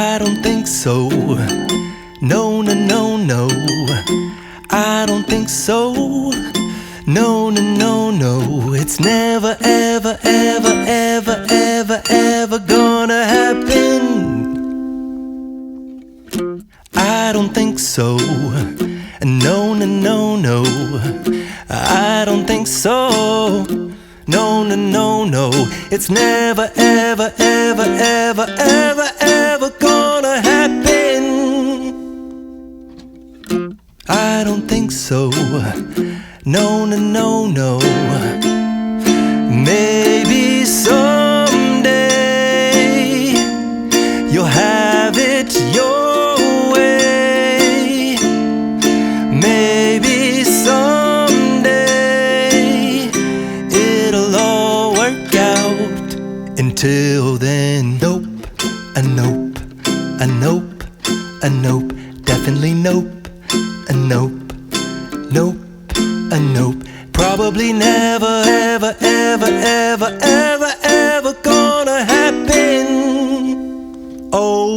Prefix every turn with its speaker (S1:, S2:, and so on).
S1: I don't think so. No, no, no, no. I don't think so. No, no, no, no. It's never, ever, ever, ever, ever, ever gonna happen. I don't think so. No, no, no, no. I don't think so. No, no, no, no. It's never, ever, ever, ever, ever, ever gonna happen. I don't think so. No, no, no, no. Maybe someday you'll have it your way. Maybe someday it'll all work out. Until then, nope, a nope, a nope, a nope, definitely nope, a nope, nope, a nope. Probably never, ever, ever, ever, ever, ever gonna happen. Oh,